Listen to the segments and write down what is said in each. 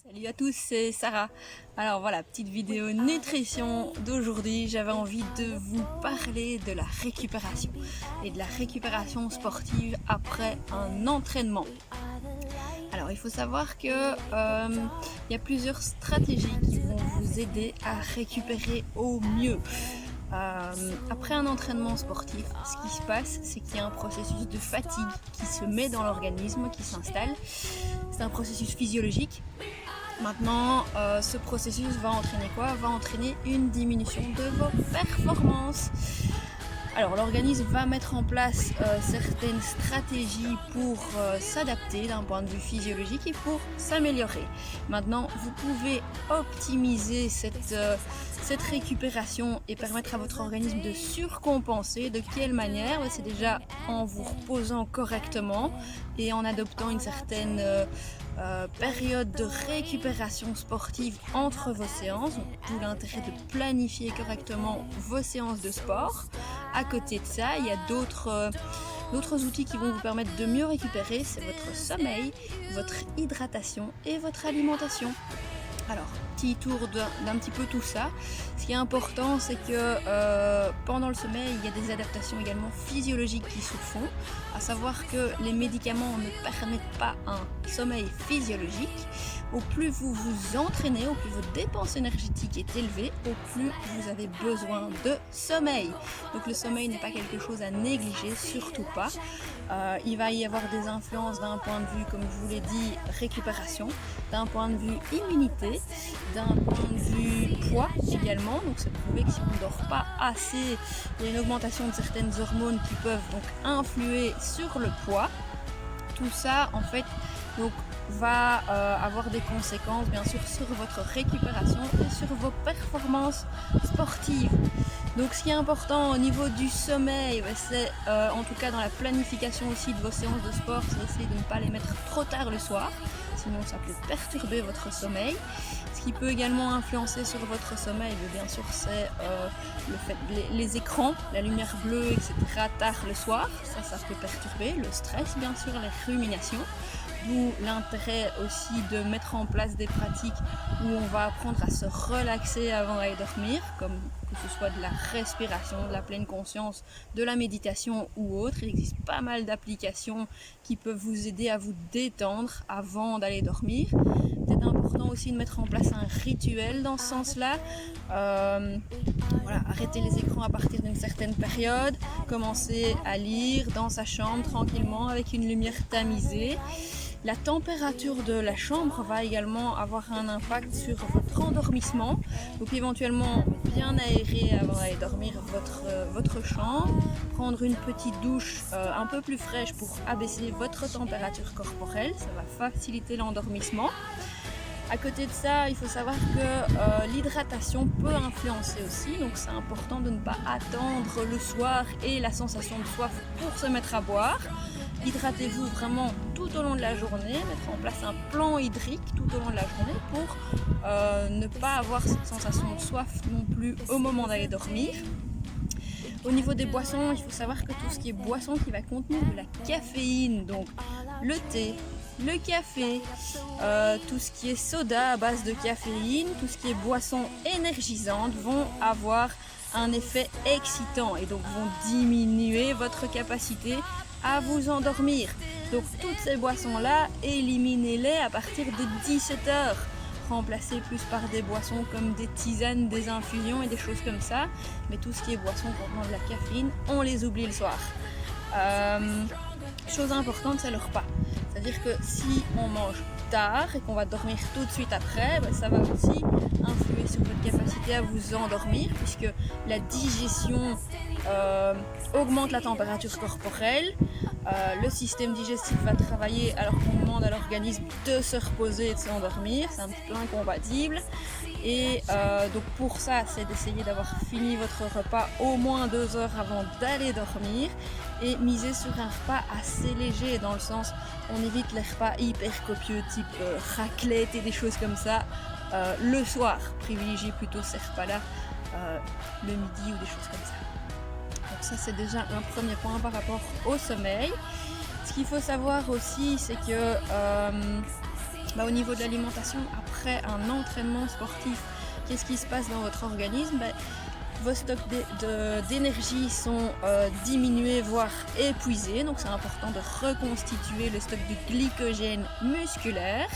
Salut à tous, c'est Sarah. Alors voilà, petite vidéo nutrition d'aujourd'hui. J'avais envie de vous parler de la récupération et de la récupération sportive après un entraînement. Alors il faut savoir que y a plusieurs stratégies qui vont vous aider à récupérer au mieux. Après un entraînement sportif, ce qui se passe, c'est qu'il y a un processus de fatigue qui se met dans l'organisme, qui s'installe. C'est un processus physiologique. Maintenant, ce processus va entraîner quoi? Va entraîner une diminution de vos performances. Alors l'organisme va mettre en place certaines stratégies pour s'adapter d'un point de vue physiologique et pour s'améliorer. Maintenant, vous pouvez optimiser cette récupération et permettre à votre organisme de surcompenser. De quelle manière? C'est déjà en vous reposant correctement et en adoptant une certaine période de récupération sportive entre vos séances. D'où l'intérêt de planifier correctement vos séances de sport. À côté de ça, il y a d'autres outils qui vont vous permettre de mieux récupérer. C'est votre sommeil, votre hydratation et votre alimentation. Alors, petit tour d'un petit peu tout ça. Ce qui est important, c'est que pendant le sommeil, il y a des adaptations également physiologiques qui se font. À savoir que les médicaments ne permettent pas un sommeil physiologique. Au plus vous vous entraînez, au plus votre dépense énergétique est élevée, au plus vous avez besoin de sommeil. Donc le sommeil n'est pas quelque chose à négliger, surtout pas. Il va y avoir des influences d'un point de vue, comme je vous l'ai dit, récupération, d'un point de vue immunité, d'un point de vue poids également. Donc c'est prouvé que si on ne dort pas assez, il y a une augmentation de certaines hormones qui peuvent donc influer sur le poids. Tout ça en fait donc va avoir des conséquences bien sûr sur votre récupération et sur vos performances sportives. Donc ce qui est important au niveau du sommeil, c'est en tout cas dans la planification aussi de vos séances de sport, c'est d'essayer de ne pas les mettre trop tard le soir, sinon ça peut perturber votre sommeil. Ce qui peut également influencer sur votre sommeil, bien sûr, c'est le fait les écrans, la lumière bleue, etc. tard le soir, ça peut perturber, le stress bien sûr, les ruminations. D'où l'intérêt aussi de mettre en place des pratiques où on va apprendre à se relaxer avant d'aller dormir, comme que ce soit de la respiration, de la pleine conscience, de la méditation ou autre. Il existe pas mal d'applications qui peuvent vous aider à vous détendre avant d'aller dormir. C'est important aussi de mettre en place un rituel dans ce sens-là. Voilà, arrêter les écrans à partir d'une certaine période, commencer à lire dans sa chambre tranquillement avec une lumière tamisée. La température de la chambre va également avoir un impact sur votre endormissement. Donc éventuellement bien aérer avant d'aller dormir votre chambre, prendre une petite douche un peu plus fraîche pour abaisser votre température corporelle, ça va faciliter l'endormissement. À côté de ça, il faut savoir que l'hydratation peut influencer aussi, donc c'est important de ne pas attendre le soir et la sensation de soif pour se mettre à boire. Hydratez-vous vraiment tout au long de la journée, mettre en place un plan hydrique tout au long de la journée pour ne pas avoir cette sensation de soif non plus au moment d'aller dormir. Au niveau des boissons, il faut savoir que tout ce qui est boisson qui va contenir de la caféine, donc le thé, le café, tout ce qui est soda à base de caféine, tout ce qui est boissons énergisantes vont avoir un effet excitant et donc vont diminuer votre capacité à vous endormir. Donc toutes ces boissons-là, éliminez-les à partir de 17h. Remplacez plus par des boissons comme des tisanes, des infusions et des choses comme ça. Mais tout ce qui est boissons contenant de la caféine, on les oublie le soir. Chose importante, c'est le repas. C'est-à-dire que si on mange tard et qu'on va dormir tout de suite après, ça va aussi influer sur votre capacité à vous endormir puisque la digestion augmente la température corporelle. Le système digestif va travailler alors qu'on demande à l'organisme de se reposer et de s'endormir, c'est un petit peu incompatible. Et donc pour ça, c'est d'essayer d'avoir fini votre repas au moins 2 heures avant d'aller dormir et miser sur un repas assez léger, dans le sens on évite les repas hyper copieux type raclette et des choses comme ça le soir. Privilégiez plutôt ces repas-là le midi ou des choses comme ça. Donc ça c'est déjà un premier point par rapport au sommeil. Ce qu'il faut savoir aussi, c'est que Au niveau de l'alimentation, après un entraînement sportif, qu'est-ce qui se passe dans votre organisme? Vos stocks d'énergie sont diminués, voire épuisés. Donc c'est important de reconstituer le stock de glycogène musculaire.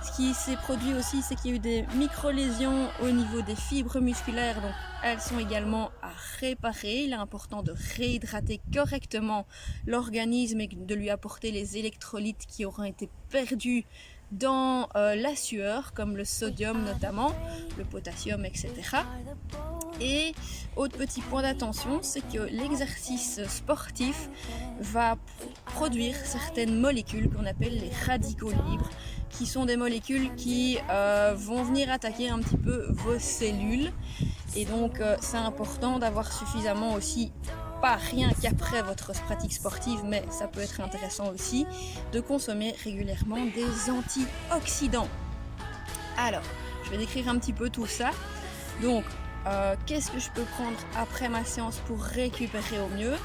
Ce qui s'est produit aussi, c'est qu'il y a eu des micro-lésions au niveau des fibres musculaires. Donc elles sont également à réparer. Il est important de réhydrater correctement l'organisme et de lui apporter les électrolytes qui auront été perdus dans la sueur, comme le sodium notamment, le potassium, etc. Et autre petit point d'attention, c'est que l'exercice sportif va produire certaines molécules qu'on appelle les radicaux libres, qui sont des molécules qui vont venir attaquer un petit peu vos cellules. Et donc c'est important d'avoir suffisamment aussi, pas rien qu'après votre pratique sportive, mais ça peut être intéressant aussi, de consommer régulièrement des antioxydants. Alors, je vais décrire un petit peu tout ça. Donc, qu'est-ce que je peux prendre après ma séance pour récupérer au mieux?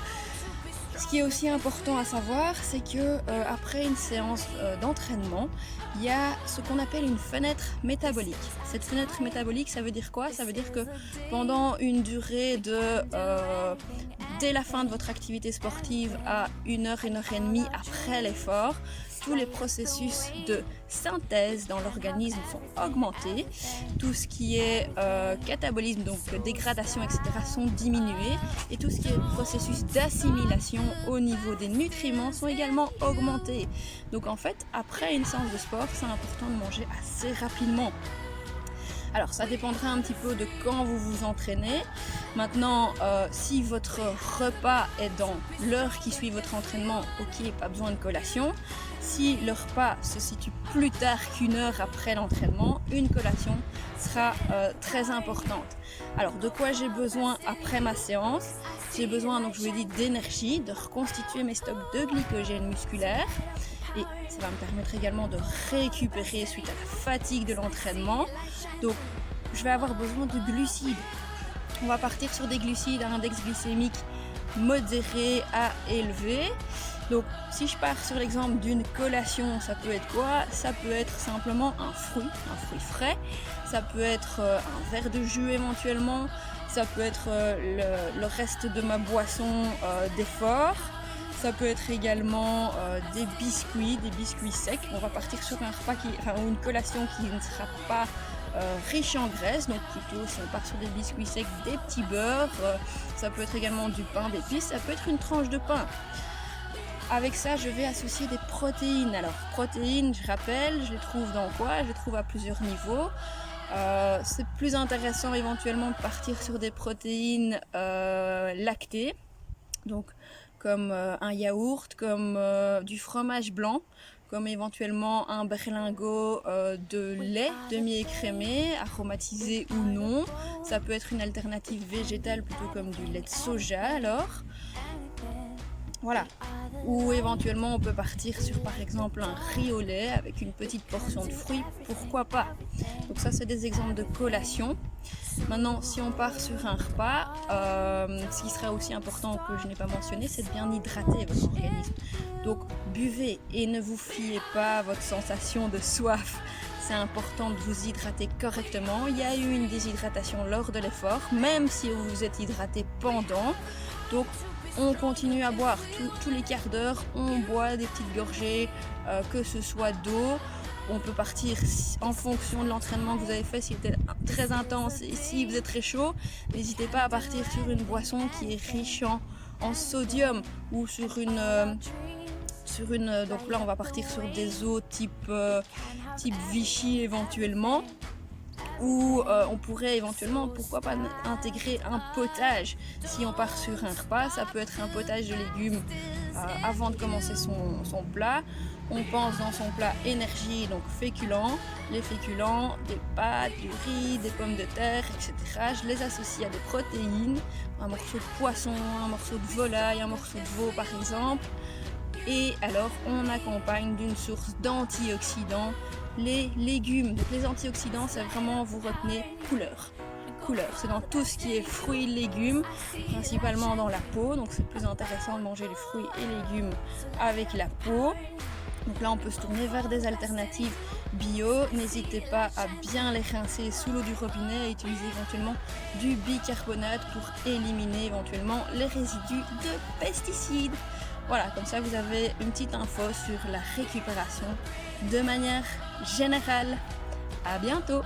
Ce qui est aussi important à savoir, c'est que après une séance d'entraînement, il y a ce qu'on appelle une fenêtre métabolique. Cette fenêtre métabolique, ça veut dire quoi? Ça veut dire que pendant une durée de dès la fin de votre activité sportive à 1 heure et demie après l'effort, tous les processus de synthèse dans l'organisme sont augmentés. Tout ce qui est catabolisme, donc dégradation, etc. sont diminués. Et tout ce qui est processus d'assimilation au niveau des nutriments sont également augmentés. Donc en fait, après une séance de sport, c'est important de manger assez rapidement. Alors ça dépendra un petit peu de quand vous vous entraînez. Maintenant, si votre repas est dans l'heure qui suit votre entraînement, ok, pas besoin de collation. Si le repas se situe plus tard qu'1 heure après l'entraînement, une collation sera très importante. Alors de quoi j'ai besoin après ma séance? J'ai besoin, donc je vous l'ai dit, d'énergie, de reconstituer mes stocks de glycogène musculaire. Et ça va me permettre également de récupérer suite à la fatigue de l'entraînement. Donc je vais avoir besoin de glucides. On va partir sur des glucides à index glycémique modéré à élevé. Donc si je pars sur l'exemple d'une collation, ça peut être quoi? Ça peut être simplement un fruit frais. Ça peut être un verre de jus éventuellement. Ça peut être le reste de ma boisson d'effort. Ça peut être également des biscuits secs. On va partir sur un repas ou une collation qui ne sera pas riche en graisse, donc plutôt si on part sur des biscuits secs, des petits beurres. Ça peut être également du pain d'épices, ça peut être une tranche de pain. Avec ça, je vais associer des protéines. Alors, protéines, je rappelle, je les trouve dans quoi? Je les trouve à plusieurs niveaux. C'est plus intéressant éventuellement de partir sur des protéines lactées. Donc, comme un yaourt, comme du fromage blanc, comme éventuellement un berlingot de lait demi-écrémé, aromatisé ou non. Ça peut être une alternative végétale plutôt comme du lait de soja alors. Voilà. Ou éventuellement on peut partir sur par exemple un riz au lait avec une petite portion de fruits, pourquoi pas. Donc ça c'est des exemples de collation. Maintenant si on part sur un repas, ce qui serait aussi important que je n'ai pas mentionné, c'est de bien hydrater votre organisme. Donc buvez et ne vous fiez pas à votre sensation de soif. C'est important de vous hydrater correctement. Il y a eu une déshydratation lors de l'effort, même si vous vous êtes hydraté pendant. Donc on continue à boire tous les quarts d'heure, on boit des petites gorgées, que ce soit d'eau. On peut partir en fonction de l'entraînement que vous avez fait, s'il était très intense et si vous êtes très chaud, n'hésitez pas à partir sur une boisson qui est riche en sodium ou sur une donc là on va partir sur des eaux type Vichy éventuellement. Ou on pourrait éventuellement, pourquoi pas, intégrer un potage. Si on part sur un repas, ça peut être un potage de légumes avant de commencer son plat. On pense dans son plat énergie, donc féculents. Les féculents, des pâtes, du riz, des pommes de terre, etc. Je les associe à des protéines, un morceau de poisson, un morceau de volaille, un morceau de veau par exemple. Et alors on accompagne d'une source d'antioxydants les légumes. Donc les antioxydants, c'est vraiment, vous retenez couleur. C'est dans tout ce qui est fruits, légumes, principalement dans la peau. Donc c'est plus intéressant de manger les fruits et légumes avec la peau. Donc là, on peut se tourner vers des alternatives bio. N'hésitez pas à bien les rincer sous l'eau du robinet et utiliser éventuellement du bicarbonate pour éliminer éventuellement les résidus de pesticides. Voilà, comme ça vous avez une petite info sur la récupération de manière générale. À bientôt!